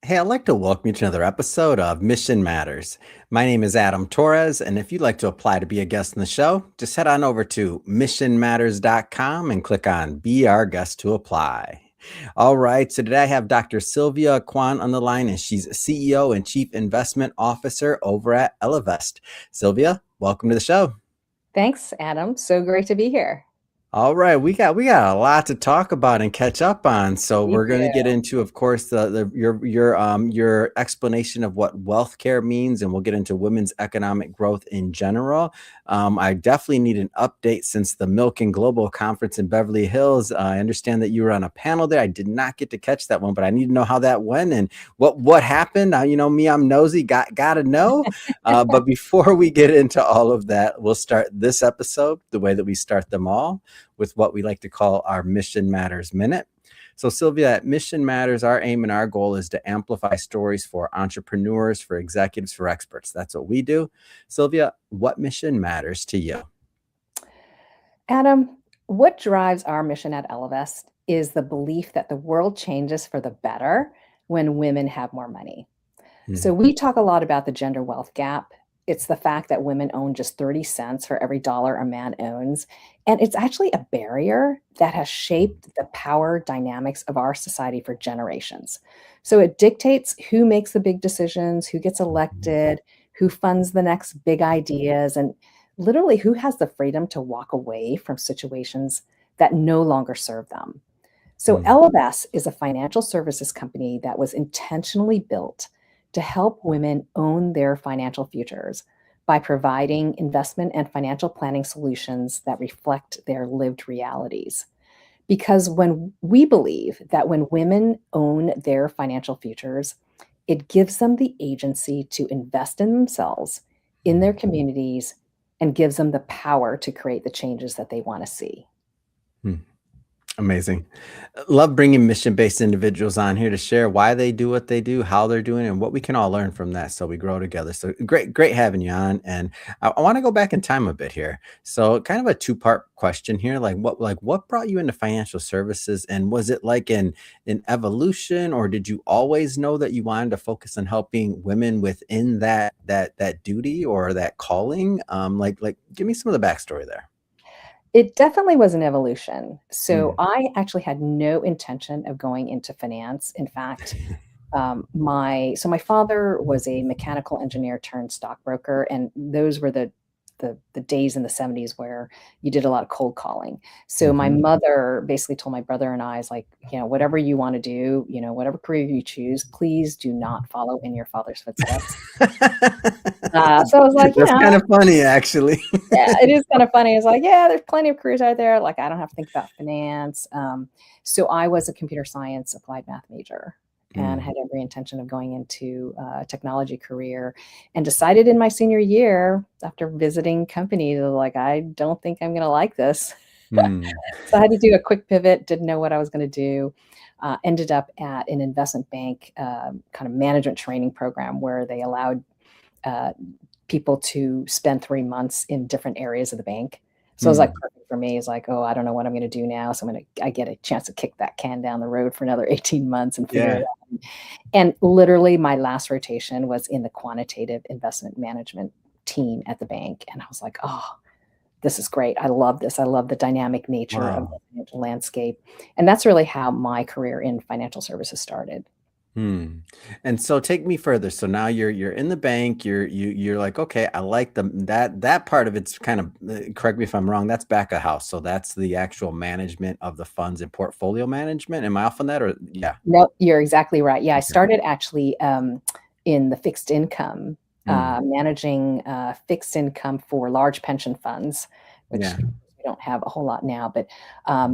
Hey, I'd like to welcome you to another episode of Mission Matters. My name is Adam Torres, and if you'd like to apply to be a guest in the show, just head on over to missionmatters.com and click on Be Our Guest to apply. All right, so today I have Dr. Sylvia Kwan on the line, and she's CEO and Chief Investment Officer over at Ellevest. Sylvia, welcome to the show. Thanks, Adam. So great to be here. All right, we got a lot to talk about and catch up on. So We we're going to get do. into, of course, your explanation of what wealth care means, and we'll get into women's economic growth in general. I definitely need an update since the Milk and Global Conference in Beverly Hills. I understand that you were on a panel there. I did not get to catch that one, but I need to know how that went and what happened. You know me, I'm nosy. Gotta know. But before we get into all of that, we'll start this episode the way that we start them all, with what we like to call our Mission Matters Minute. So Sylvia, at Mission Matters, our aim and our goal is to amplify stories for entrepreneurs, for executives, for experts. That's what we do. Sylvia, what mission matters to you? Adam, what drives our mission at Ellevest is the belief that the world changes for the better when women have more money. So Mhm. we talk a lot about the gender wealth gap. It's the fact that women own just 30 cents for every dollar a man owns. And it's actually a barrier that has shaped the power dynamics of our society for generations. So it dictates who makes the big decisions, who gets elected, who funds the next big ideas, and literally who has the freedom to walk away from situations that no longer serve them. So Mhm. Ellevest is a financial services company that was intentionally built to help women own their financial futures by providing investment and financial planning solutions that reflect their lived realities. Because when we believe that when women own their financial futures, it gives them the agency to invest in themselves, in their communities, and gives them the power to create the changes that they want to see. Mhm. Amazing. Love bringing mission-based individuals on here to share why they do what they do, how they're doing, and what we can all learn from that so we grow together. So great having you on. And I want to go back in time a bit here. So kind of a two-part question here. Like what brought you into financial services? And was it like an evolution, or did you always know that you wanted to focus on helping women within that duty or that calling? Like give me some of the backstory there. It definitely was an evolution. So Mm. I actually had no intention of going into finance. In fact, my father was a mechanical engineer turned stockbroker, and those were the days in the 70s where you did a lot of cold calling. So my Mhm. mother basically told my brother and I, is like, whatever you want to do, whatever career you choose, please do not follow in your father's footsteps. So I was like, That's kind of funny, actually. yeah, it is kind of funny. It's like, yeah, there's plenty of careers out there. Like, I don't have to think about finance. So I was a computer science applied math major and Mm. had every intention of going into a technology career, and decided in my senior year, after visiting companies, like, I don't think I'm going to like this. Mm. So I had to do a quick pivot, didn't know what I was going to do. Ended up at an investment bank kind of management training program where they allowed uh, people to spend 3 months in different areas of the bank. So it was, like, Mm. perfect for me. It's like, "Oh, I don't know what I'm gonna do now, so I get a chance to kick that can down the road for another 18 months and figure it Yeah. out." And literally, my last rotation was in the quantitative investment management team at the bank, and I was like, "Oh, this is great. I love this. I love the dynamic nature of the Wow. financial landscape." And that's really how my career in financial services started. Hmm. And so take me further. So now you're in the bank. You're like, okay, I like that part of it's kind of, correct me if I'm wrong. That's back of house. So that's the actual management of the funds and portfolio management. Am I off on that? Or yeah. No, you're exactly right. Yeah, I Okay. started actually, in the fixed income, Mm. managing, fixed income for large pension funds, which Yeah. we don't have a whole lot now, but,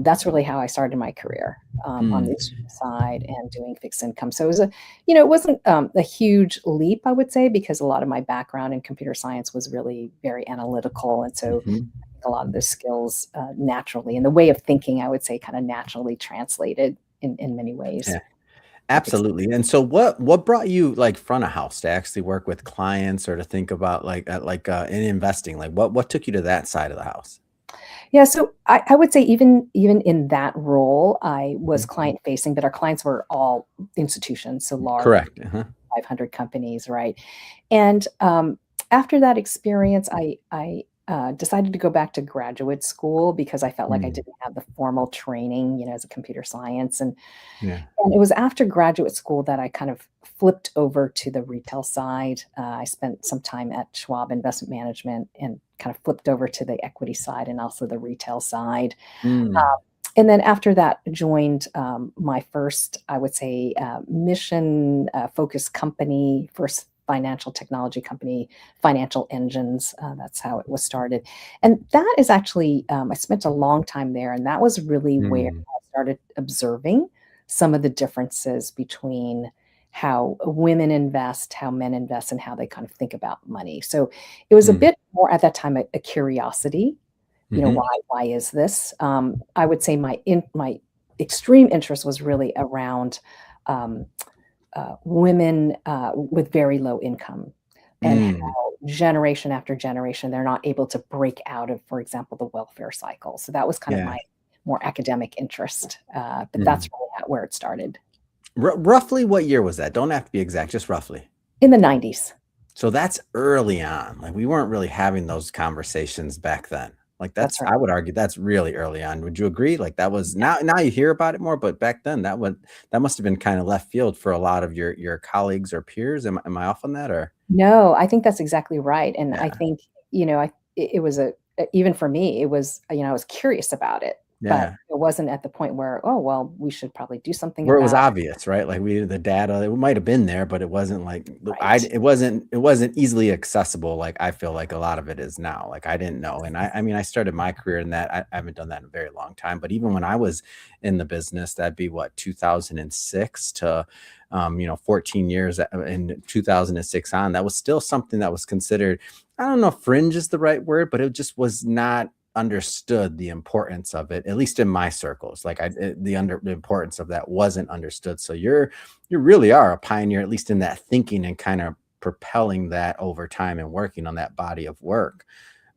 that's really how I started my career, on Mm. the exchange side and doing fixed income. So it was it wasn't, a huge leap, I would say, because a lot of my background in computer science was really very analytical, and so Mhm. I think a lot of those skills, naturally, and the way of thinking, I would say, kinda naturally translated in many ways. Yeah. To fix. Absolutely. And so what brought you like front of house to actually work with clients or to think about like in investing? Like what took you to that side of the house? Yeah, so I would say even in that role, I was Mhm. client facing, but our clients were all institutions, so large Correct. Uh-huh. 500 companies, right? And after that experience, I decided to go back to graduate school because I felt like I Mm. didn't have the formal training, as a computer science. Yeah. And it was after graduate school that I kind of flipped over to the retail side. I spent some time at Schwab Investment Management and kind of flipped over to the equity side and also the retail side. Mm. And then after that, joined my first, I would say, mission focused company, first financial technology company, Financial Engines. That's how it was started. And that is actually, I spent a long time there. And that was really where Mm. I started observing some of the differences between how women invest, how men invest, and how they kind of think about money. So it was a Mm. bit more at that time a curiosity. Hmm. Why is this? I would say my extreme interest was really around um, women with very low income, and Mm. how generation after generation they're not able to break out of, for example, the welfare cycle. So that was kind of Yeah. my more academic interest, but that's Mm. really where it started Roughly what year was that? Don't have to be exact, just roughly. in the 90s. So that's early on. Like we weren't really having those conversations back then. Like That's that's, right. I would argue that's really early on. Would you agree? Like that was, now you hear about it more, but back then that must have been kind of left field for a lot of your colleagues or peers. Am I off on that or? No, I think that's exactly right, and I Yeah. think, it was even for me, it was, I was curious about it, but Yeah. it wasn't at the point where, "Oh, well, we should probably do something Where it was about." obvious, right? Like the data, it might have been there, but it wasn't like Right. it wasn't easily accessible. Like I feel like a lot of it is now. Like I didn't know. And I mean, I started my career in that. I haven't done that in a very long time, but even when I was in the business, that'd be what, 2006 to, 14 years in 2006 on, that was still something that was considered, I don't know if fringe is the right word, but it just was not understood the importance of it, at least in my circles. Like the importance of that wasn't understood. So you really are a pioneer, at least in that thinking and kind of propelling that over time and working on that body of work.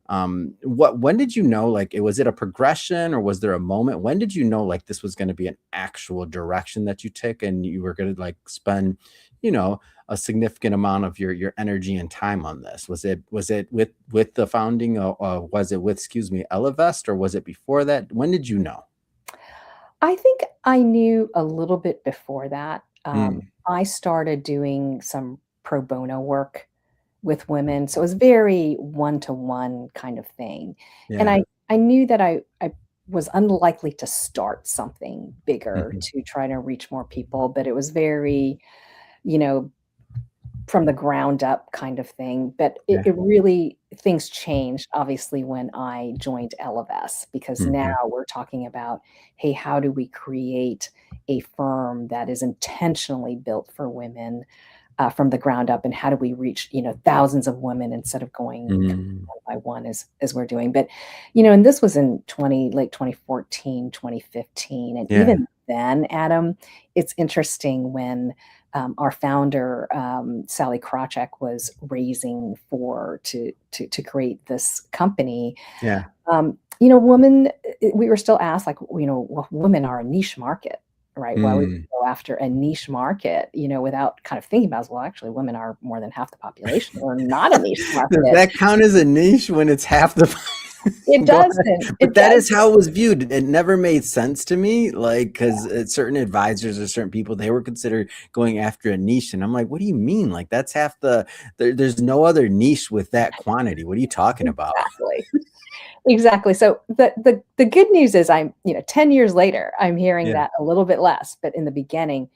When did you know, like, was it a progression or was there a moment? When did you know like this was going to be an actual direction that you took and you were going to like spend, you know, a significant amount of your energy and time on this? Was it with the founding, or was it with, excuse me, Ellevest, or was it before that? When did you know? I think I knew a little bit before that. Mm. I started doing some pro bono work with women, so it was very one-to-one kind of thing, and Yeah. I knew that I was unlikely to start something bigger Mhm. to try to reach more people, but it was very, you know, from the ground up kind of thing. But Yeah. it really, things changed obviously when I joined Ellevest, because now Mhm. we're talking about, hey, how do we create a firm that is intentionally built for women from the ground up, and how do we reach, thousands of women instead of going Mm. one by one as we're doing. But and this was in 2014, 2015, and Yeah. even then, Adam, it's interesting when our founder, Sally Krawcheck, was raising to create this company. Yeah. Women, we were still asked, like, well, women are a niche market, right? Why would Mm. you go after a niche market, without kind of thinking about, well, actually, women are more than half the population. We're not a niche Does market. that count as a niche when it's half the It go ahead. doesn't. But It that does. is how it was viewed. It never made sense to me, like, because certain advisors or certain people, they were considered going after a niche, and I'm like, what do you mean? Like that's half there's no other niche with that quantity. What are you talking about? Exactly. Exactly. So the good news is, 10 years later, I'm hearing Yeah. that a little bit less, but in the beginning,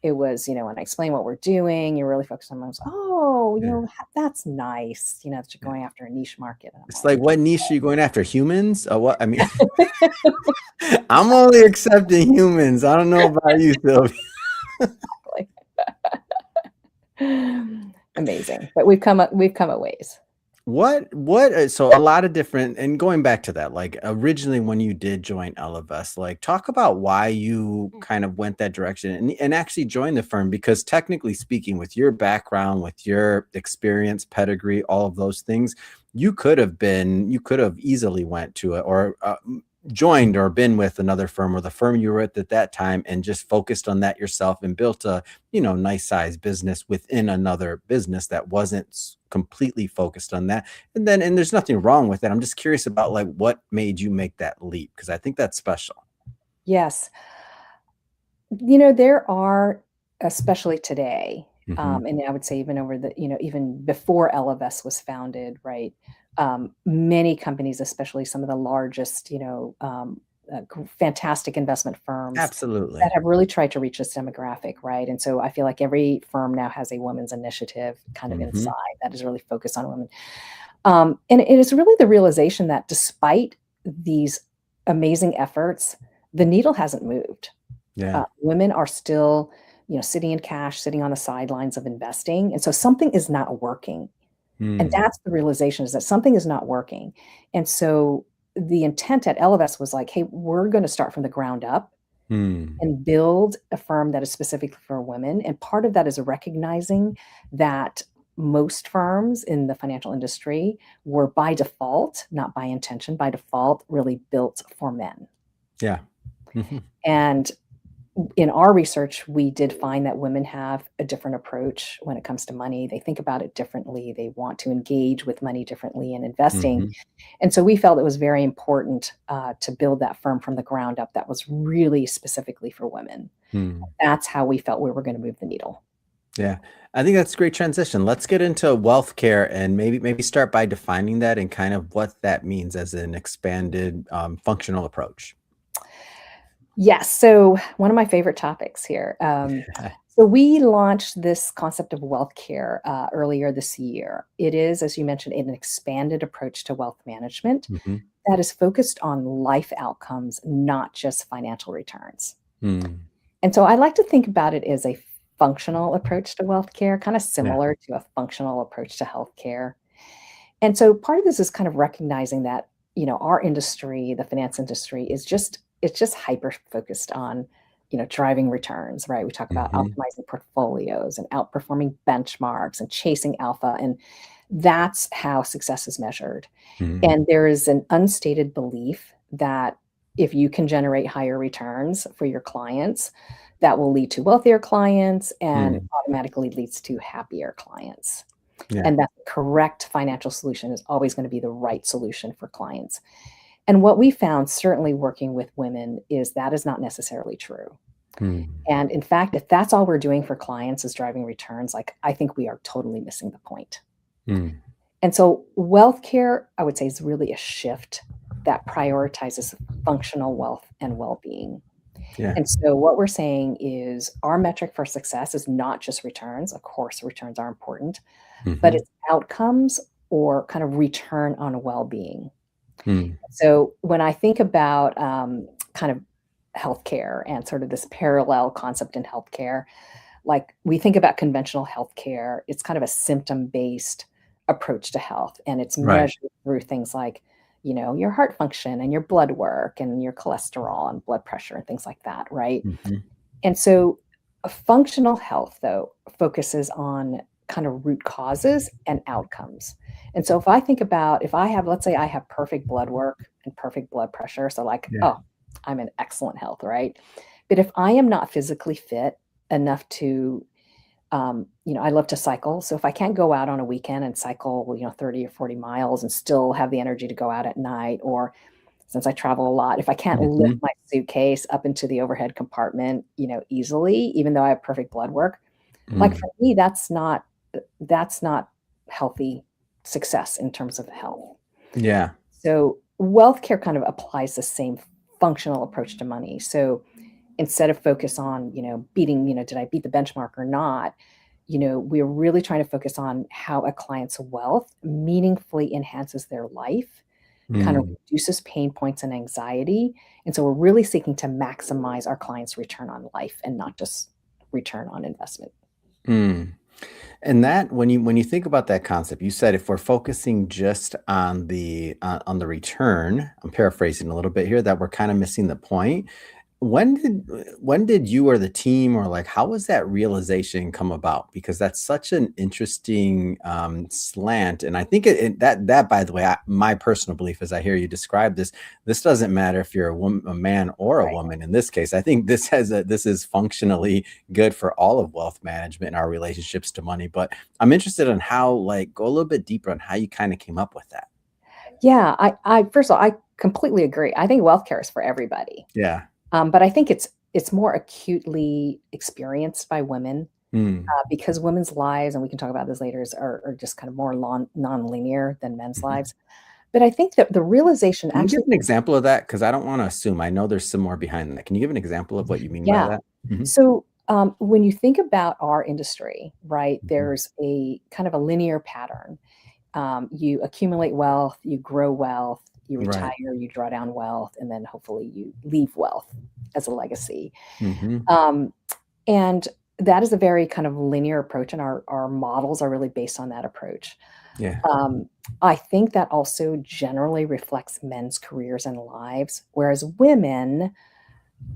it was, when I explain what we're doing, you're really focused on those. Oh, Yeah. that's nice, that you're Yeah. going after a niche market. And It's I'm like, what niche are you going after? Humans? What? I mean, I'm only accepting humans. I don't know about you, Sylvia. like, amazing. But we've come a ways. So a lot of different, and going back to that, like originally when you did join Ellevest, like talk about why you kind of went that direction and actually joined the firm, because technically speaking, with your background, with your experience, pedigree, all of those things, you could have easily went to it, or joined or been with another firm, or the firm you were at that time, and just focused on that yourself and built a, nice size business within another business that wasn't completely focused on that. And there's nothing wrong with that. I'm just curious about like what made you make that leap, because I think that's special. Yes. There are, especially today, Hmm. and I would say even even before Ellevest was founded, right? Many companies, especially some of the largest, fantastic investment firms that Absolutely. have really tried to reach this demographic, right? And so I feel like every firm now has a women's initiative kind of Hmm. inside that is really focused on women. And it is really the realization that despite these amazing efforts, the needle hasn't moved. Yeah. Women are still, sitting in cash, sitting on the sidelines of investing, and so something is not working, and Hmm. that's the realization, is that something is not working, and so the intent at Ellevest was like, "Hey, we're gonna start from the ground up Hmm. and build a firm that is specifically for women," and part of that is recognizing that most firms in the financial industry were by default, not by intention, by default, really built for men, Yeah. Hmm. and in our research, we did find that women have a different approach when it comes to money. They think about it differently. They want to engage with money differently and investing. Hmm. And so we felt it was very important to build that firm from the ground up that was really specifically for women. Hmm. That's how we felt we were going to move the needle. Yeah, I think that's a great transition. Let's get into wealth care, and maybe start by defining that and kind of what that means as an expanded functional approach. Yes. So one of my favorite topics here. So we launched this concept of wealth care earlier this year. It is, as you mentioned, an expanded approach to wealth management Hmm. that is focused on life outcomes, not just financial returns. Hmm. And so I like to think about it as a functional approach to wealth care, kind of Yeah. similar to a functional approach to healthcare. And so part of this is kind of recognizing that, our industry, the finance industry, it's just hyper focused on, driving returns, right? We talk about Hmm. optimizing portfolios and outperforming benchmarks and chasing alpha. And that's how success is measured. Hmm. And there is an unstated belief that if you can generate higher returns for your clients, that will lead to wealthier clients and Hmm. automatically leads to happier clients. Yeah. And that the correct financial solution is always going to be the right solution for clients. And what we found, certainly working with women, is that is not necessarily true. Hmm. And in fact, if that's all we're doing for clients is driving returns, like I think we are totally missing the point. Hmm. And so wealth care, I would say, is really a shift that prioritizes functional wealth and well-being. Yeah. And so what we're saying is our metric for success is not just returns. Of course, returns are important, but Hmm. it's outcomes or kind of return on well-being. Hmm. So when I think about kind of healthcare and sort of this parallel concept in healthcare, like we think about conventional healthcare, it's kind of a symptom-based approach to health, and it's Right. measured through things like, your heart function and your blood work and your cholesterol and blood pressure and things like that, right? Hmm. And so a functional health, though, focuses on kind of root causes and outcomes. And so if I have, let's say I have perfect blood work and perfect blood pressure, so like, Yeah. oh, I'm in excellent health, right? But if I am not physically fit enough to, I love to cycle. So if I can't go out on a weekend and cycle, 30 or 40 miles and still have the energy to go out at night, or since I travel a lot, if I can't lift Hmm. my suitcase up into the overhead compartment, easily, even though I have perfect blood work, like Hmm. for me, that's not healthy success in terms of health. Yeah. So wealth care kind of applies the same functional approach to money. So instead of focus on, beating, did I beat the benchmark or not? We're really trying to focus on how a client's wealth meaningfully enhances their life, kind of Hmm. reduces pain points and anxiety. And so we're really seeking to maximize our clients' return on life and not just return on investment. Hmm. And that, when you think about that concept, you said if we're focusing just on the return, I'm paraphrasing a little bit here, that we're kind of missing the point. when did you or the team, or like how was that realization come about? Because that's such an interesting slant, and I think that by the way, my personal belief, as I hear you describe this doesn't matter if you're a woman, a man, or a Right. woman. In this case, I think this is functionally good for all of wealth management and our relationships to money. But I'm interested in how, like, go a little bit deeper on how you kind of came up with that. Yeah, I first of all, I completely agree. I think wealth care is for everybody. Yeah. But I think it's more acutely experienced by women, Mm. because women's lives, and we can talk about this later, are just kind of more non-linear than men's Mhm. lives. But I think that the realization Can you give actually, an example of that? Because I don't want to assume. I know there's some more behind that. Can you give an example of what you mean by yeah. that? Mhm. So when you think about our industry, right, Mhm. there's a kind of a linear pattern. You accumulate wealth, you grow wealth, you retire, Right. you draw down wealth, and then hopefully you leave wealth as a legacy. Mhm. Um, and that is a very kind of linear approach, and our models are really based on that approach. Yeah. Um, I think that also generally reflects men's careers and lives, whereas women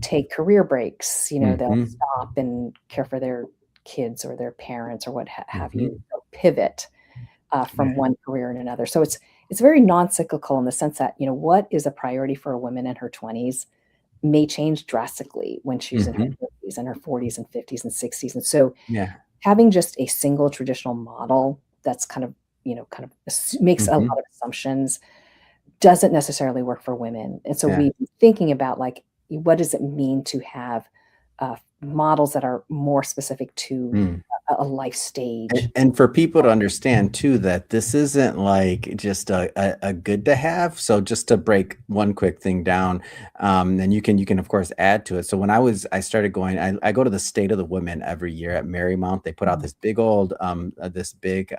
take career breaks. They'll Mhm. stop and care for their kids or their parents or what have you. Mhm. They'll pivot Yeah. from one career and another. So it's very non-cyclical in the sense that what is a priority for a woman in her 20s may change drastically when she's in her Mhm. 30s and her 40s and 50s and 60s. And so Yeah. having just a single traditional model that's kind of makes a lot Mhm. of assumptions doesn't necessarily work for women. And so Yeah. we've been thinking about, like, what does it mean to have models that are more specific to Mm. a life stage. And for people to understand too that this isn't like just a good to have. So just to break one quick thing down, and you can of course add to it. So when I started going, I go to the State of the Women every year at Marymount. They put out Mhm. this big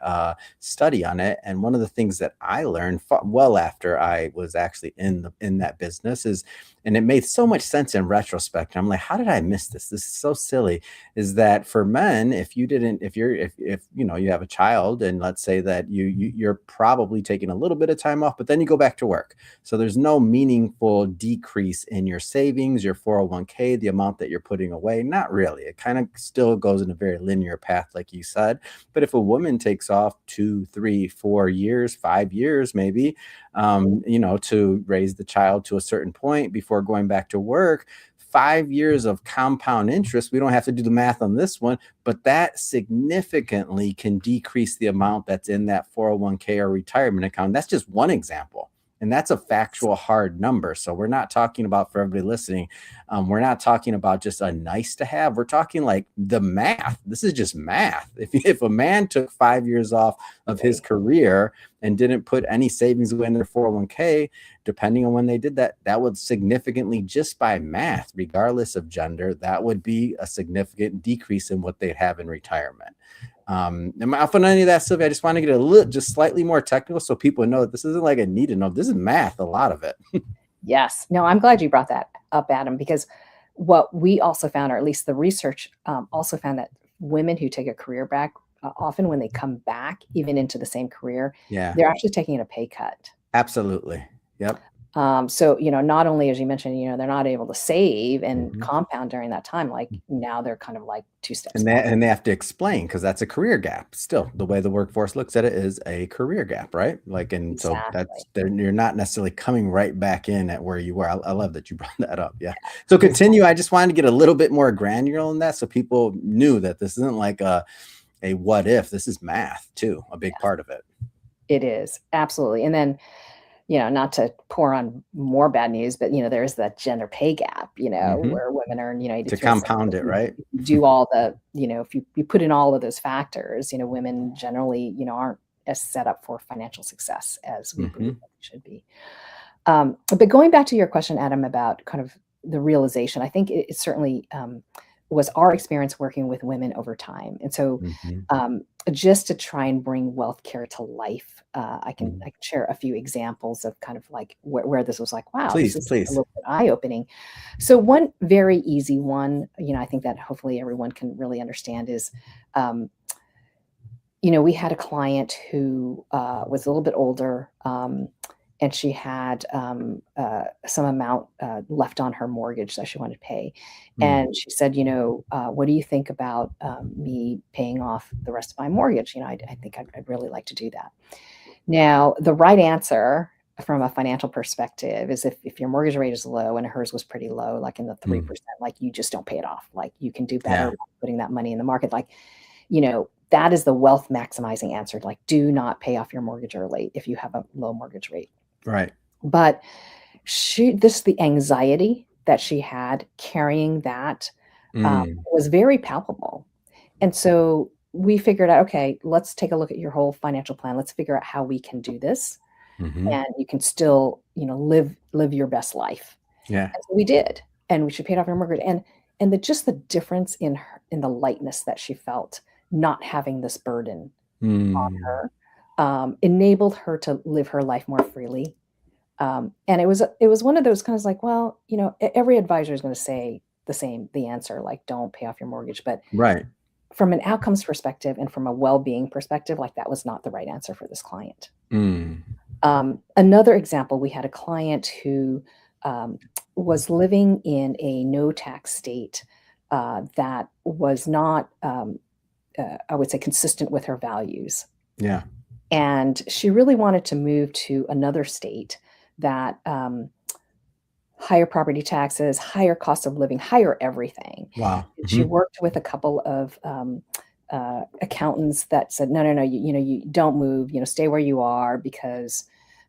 study on it, and one of the things that I learned well after I was actually in that business is, and it made so much sense in retrospect. I'm like, how did I miss this? This is so silly. Is that for men, if you didn't, if you know you have a child, and let's say that you're probably taking a little bit of time off, but then you go back to work, so there's no meaningful decrease in your savings, your 401k, the amount that you're putting away. Not really. It kind of still goes in a very linear path, like you said. But if a woman takes off 2, 3, 4 years, 5 years maybe, to raise the child to a certain point before going back to work, 5 years of compound interest, we don't have to do the math on this one, but that significantly can decrease the amount that's in that 401k or retirement account. That's just one example. And that's a factual hard number. So we're not talking about, for everybody listening, we're not talking about just a nice to have. We're talking like the math. This is just math. If a man took 5 years off of his Absolutely. career and didn't put any savings away in their 401k, depending on when they did that, that would significantly, just by math, regardless of gender, that would be a significant decrease in what they'd have in retirement. Am I off on any of that, Sylvia? I just want to get a little, just slightly more technical so people know that this isn't like a need to know. This is math, a lot of it. Yes. No, I'm glad you brought that up, Adam, because what we also found, or at least the research also found, that women who take a career back, often when they come back, even into the same career, Yeah, they're actually taking a pay cut. absolutely. Yep. So, not only, as you mentioned, they're not able to save and Mhm. compound during that time, like now they're kind of like two steps And back. they have to explain, because that's a career gap. Still, the way the workforce looks at it is a career gap, right? Like, and so Exactly. you're not necessarily coming right back in at where you were. I love that you brought that up. Yeah. So Exactly. continue. I just wanted to get a little bit more granular on that, so people knew that this isn't like a what if. This is math too, a big Yes, part of it. it is. Absolutely. And then, not to pour on more bad news, but there's that gender pay gap, Hmm. where women earn, To 83%. compound it, right? If you do all the, if you put in all of those factors, women generally, aren't as set up for financial success as we believe Hmm. that they should be. But going back to your question, Adam, about kind of the realization, I think it certainly was our experience working with women over time. And so, Hmm. just to try and bring wealth care to life, Hmm. I can share a few examples of kind of like where this was like, wow, this Please, is a please. little bit eye opening. So one very easy one, I think that hopefully everyone can really understand is, um, we had a client who was a little bit older. and she had some amount left on her mortgage that she wanted to pay. Mm. And she said, what do you think about me paying off the rest of my mortgage? I think I'd really like to do that. Now, the right answer from a financial perspective is if your mortgage rate is low and hers was pretty low, like in the 3%, like you just don't pay it off. Like you can do better Yeah. by putting that money in the market. Like, that is the wealth maximizing answer. Like, do not pay off your mortgage early if you have a low mortgage rate. Right. But the anxiety that she had carrying that was very palpable. And so we figured out, okay, let's take a look at your whole financial plan. Let's figure out how we can do this, Mm-hmm. and you can still, live your best life. Yeah. And so we did, and she paid off her mortgage, and the difference in the lightness that she felt, not having this burden on Mm. her, enabled her to live her life more freely. And it was one of those kinds like, well, every advisor is going to say the answer, like, don't pay off your mortgage. But Right. from an outcomes perspective and from a well-being perspective, like that was not the right answer for this client. Mm. Another example, we had a client who was living in a no-tax state that was not, I would say, consistent with her values. Yeah. And she really wanted to move to another state that higher property taxes, higher cost of living, higher everything. Wow. She Mm-hmm. worked with a couple of accountants that said, no, you don't move, stay where you are because,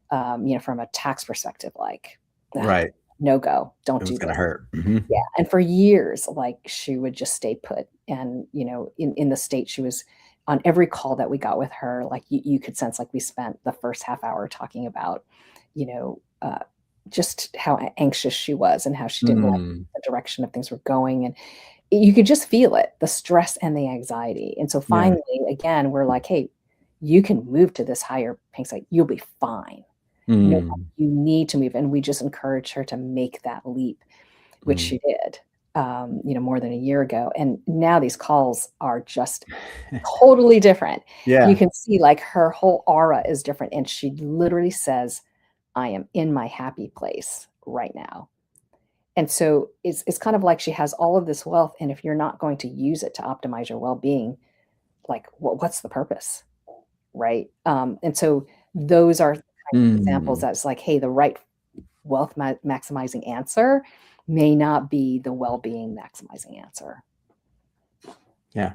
from a tax perspective, like, Right. no go, don't It do was gonna this. hurt. Mm-hmm. Yeah. And for years, like, she would just stay put. And, in the state she was on, every call that we got with her, like you could sense, like we spent the first half hour talking about, you know, uh, just how anxious she was and how she didn't like Mm. the direction of things were going. And you could just feel it, the stress and the anxiety. And so Yeah. finally, again, we're like, hey, you can move to this higher paying site. You'll be fine. No, Mm. you need to move. And we just encouraged her to make that leap, which Mm. she did, more than a year ago. And now these calls are just totally different. You Yeah. can see, like, her whole aura is different. And she literally says, I am in my happy place right now. And so it's kind of like she has all of this wealth. And if you're not going to use it to optimize your well-being, like, what's the purpose? Right. And so those are kinds of examples Mm. that's like, hey, the right wealth maximizing answer may not be the well-being maximizing answer. Yeah.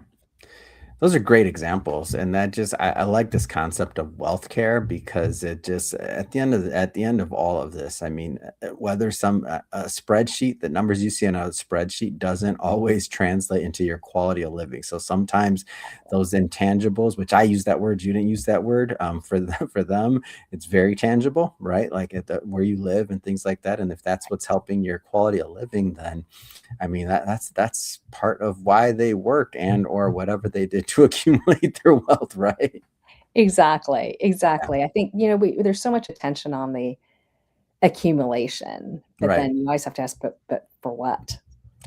Those are great examples, and that just I like this concept of wealth care because it just at the end of all of this, I mean, whether a spreadsheet, the numbers you see on a spreadsheet doesn't always translate into your quality of living. So sometimes those intangibles, which I use that word, you didn't use that word, for them, it's very tangible, right? Like where you live and things like that. And if that's what's helping your quality of living, then I mean that's part of why they work and or whatever they did to accumulate their wealth, right? Exactly. Yeah. Exactly. I think, there's so much attention on the accumulation, but Right. then you always have to ask, but for what?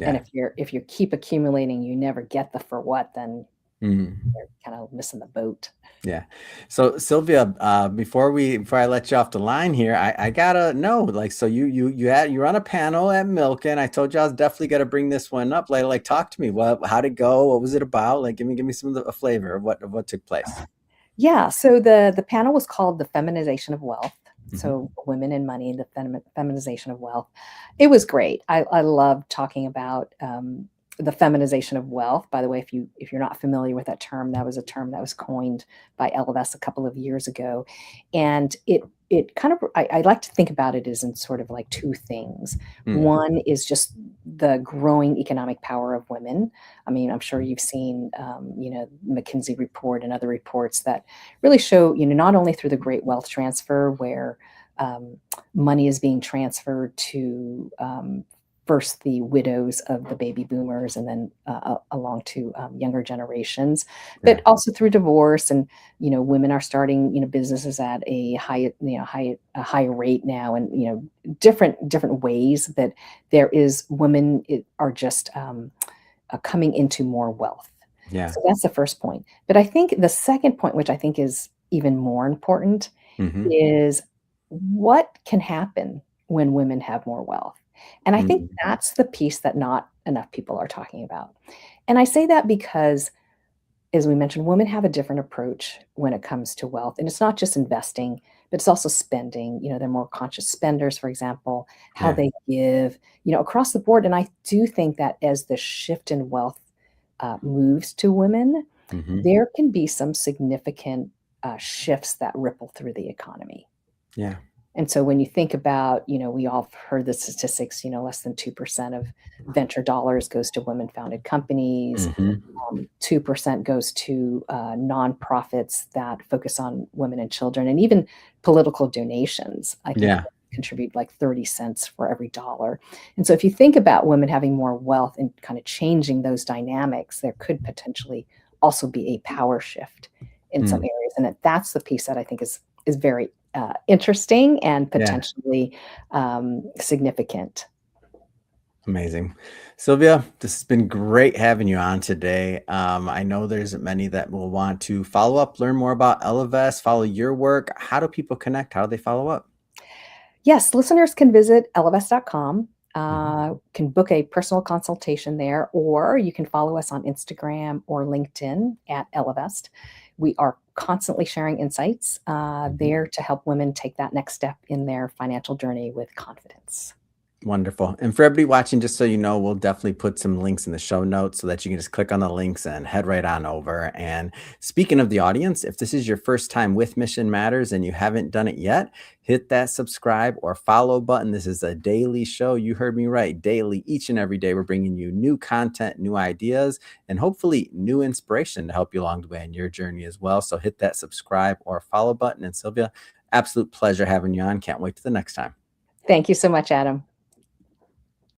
And Yeah. if you keep accumulating, you never get the for what, then Mhm. you're kind of missing the boat. Yeah. So Sylvia, before I let you off the line here, I gotta know, like, so you're on a panel at Milken. I told you I was definitely gonna bring this one up. Like talk to me. How'd it go? What was it about? Like, give me some of a flavor of what took place. Yeah, so the panel was called The Feminization of Wealth. Hmm. So women and money, the feminization of wealth. It was great. I love talking about the feminization of wealth. By the way, if you're not familiar with that term, that was a term that was coined by Ellevest a couple of years ago, and it kind of, I like to think about it as in sort of like two things. Mm. One is just the growing economic power of women. I mean, I'm sure you've seen, McKinsey report and other reports that really show, not only through the great wealth transfer where um, money is being transferred to first the widows of the baby boomers and then along to younger generations, Yeah. but also through divorce. And, women are starting, businesses at a higher rate now, and, different ways that there is women are just coming into more wealth. Yeah. So that's the first point. But I think the second point, which I think is even more important, Hmm. is what can happen when women have more wealth? And I think Mm, that's the piece that not enough people are talking about. And I say that because, as we mentioned, women have a different approach when it comes to wealth. And it's not just investing, but it's also spending. They're more conscious spenders, for example, how yeah. they give, across the board. And I do think that as the shift in wealth moves to women, Hmm. there can be some significant shifts that ripple through the economy. Yeah. And so when you think about, we all have heard the statistics, less than 2% of venture dollars goes to women-founded companies. Hmm. 2% goes to nonprofits that focus on women and children, and even political donations. I think Yeah. contribute like 30 cents for every dollar. And so if you think about women having more wealth and kind of changing those dynamics, there could potentially also be a power shift in some Mm, areas. And that's the piece that I think is very interesting and yeah. potentially significant. Amazing. Sylvia, this has been great having you on today. I know there's many that will want to follow up, learn more about Ellevest, follow your work. How do people connect? How do they follow up? Yes, listeners can visit ellevest.com, Mhm. can book a personal consultation there, or you can follow us on Instagram or LinkedIn at Ellevest. We are constantly sharing insights Mhm. there to help women take that next step in their financial journey with confidence. Wonderful. And for everybody watching, just so you know, we'll definitely put some links in the show notes so that you can just click on the links and head right on over. And speaking of the audience, if this is your first time with Mission Matters and you haven't done it yet, hit that subscribe or follow button. This is a daily show. You heard me right. Daily, each and every day, we're bringing you new content, new ideas, and hopefully new inspiration to help you along the way in your journey as well. So hit that subscribe or follow button. And Sylvia, absolute pleasure having you on. Can't wait to the next time. Thank you so much, Adam.